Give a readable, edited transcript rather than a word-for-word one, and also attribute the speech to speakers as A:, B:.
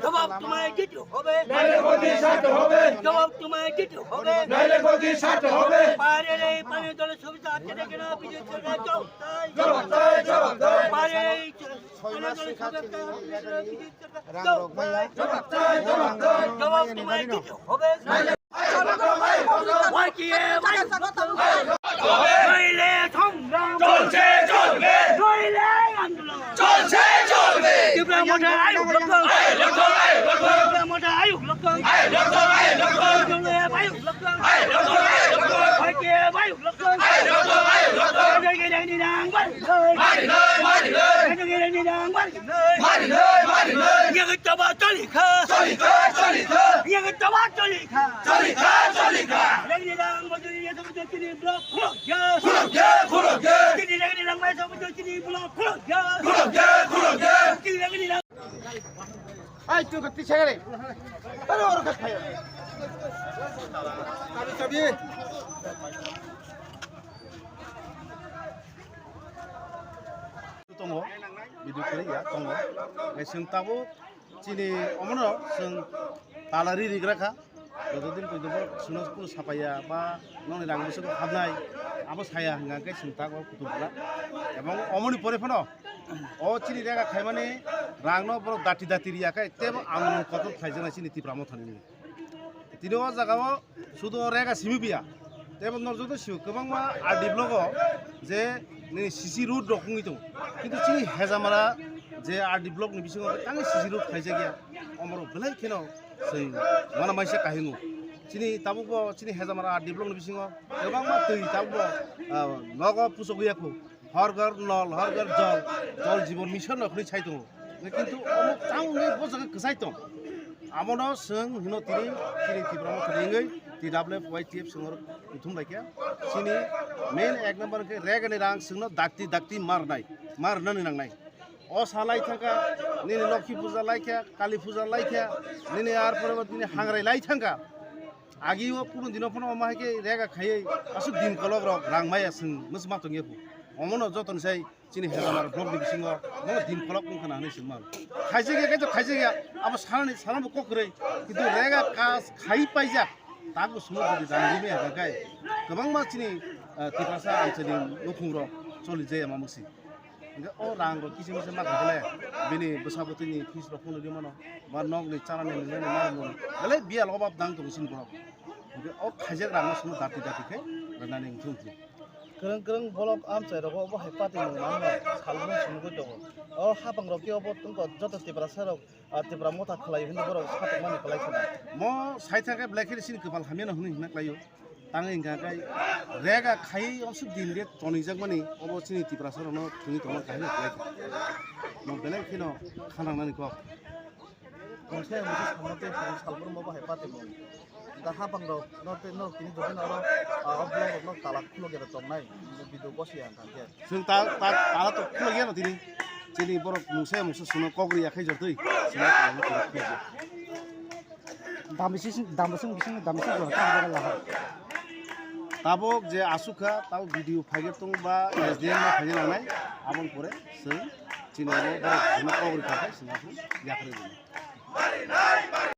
A: জবাব তোমায় দিতে হবে জবাব তোমায় দিতে হবে পাহাড়ের এই পানি জলের সুবিধা আছে দেখে না বিজেপি সরকার পাহাড়ের এই পানি জলের সুবিধা জবাব তোমায় দিতে হবে নইলে সংগ্রাম চলছে চলবে নইলে আন্দোলন চলছে চলবে ত্রিপুরা মোটা আয়ুক লক্ষণ ত্রিপুরা মোটা আয়ুক লক্ষণ আয়ুক লক্ষণ আয়ুক লক্ষণ
B: Ay, tú que te chegaré. Pero ahora que caiga. Está bien. Tongo, video kaya tongo. Eseng tabu, cini omono, seng talari digerakha. Jododin kuidobo sunos pun sapaya ba noni rang musuh habnai. Abo saya nggak seng tabu kutubla. Emang omoni pore pano. Oh cini dia kak kaimane rangno bro dati ria kai tebo amun kotor kaijana cini ti pramo thani. Tino jagao sudo rega simi biya. Tebo norjodo siu kebang ma adi blogo je ni sisi road rokung itu. কিন্তু cini hezamara je adi blog ni bisingo tangi sisi road kaija gya. Omoro belai kino sei mana maisa kahingu. Cini tabu bo cini hezamara adi blog ni bisingo kebang ma tui tabu nogo pusok yaku. हर घर नल हर घर जल जल जीवन mission रखनी चाहिए किंतु अमुक town में बहुत जगह कसाई तो आमनो संग हिनो तिनी तिनी तिब्राम खरिंगै तिदाबले वाईटीएफ संगर उथुम लाइके सिनी मेन एक नंबर के रेगनि रांग संगनो दाक्ति मारनानै नांनाय अ सालाय थांका निनि लक्ष्मी पूजा लाइके काली पूजा लाइके निनि आर परबो दिनि हांग्राय लाइ थांका आगियो कुनु दिनो फनो माहाके रेगा खायै असु दिन कलग रांग माया सं मसमा तो गेफु 어머나 저던 사이 진이 해가마를 블록니 비싱거 뭐 딘콜럭 꾼 하는 심만 가지게 아마 사람은 꼭 그래 근데 내가 가이 빠이자 다고 스무들이 단림에 가까이 그방 마치니 디파사 안처리 노콩으로 졸리제 마무시 근데 랑거 기심에서 막 그래 비니 부사부터니 피스로 폰을 되면 막 넉니 짜라네 내는 말은 원래 비알 어밥 당도 무슨 거라 근데 가지게 랑거 스무 다티게 나는 좀지
C: 그런 볼업 암자라고 뭐 해파티 뭐만 살고 쓰는 거죠. 하방 로기 어버 뜬거 저도 티브라서로 티브라 모타 클라이 근데 버로 사도 많이 클라이잖아.
B: 뭐 사이타가 블랙힐신 그발 하면 하는 힘나 클라이요. 땅에 인가가 레가 카이 없을 딘데 돈이작 많이 어버치니 티브라서로는 돈이 더 많이 클라이. 뭐 블랙힐은 하나는 거.
C: 공세 무슨 상관도 살고 뭐 해파티 뭐. 다 하방로 너때 너 기니 저기 나로 업로드 너 달라 클로게로 좀나이 비디오 보시야 간게
B: ซึ่งตาตก클로게노 디니 제니 버럭 무세 수는 거그리 약해 저더이 지나
C: 담으신 거 따라가라
B: তাবক যে আসুখা তাও ভিডিও ফাইগে বা এসডিএম না ফাইগে লানাই আমন পরে সৈ চিনাবো বড় কগরি খায় সিনাফু ইয়াকরে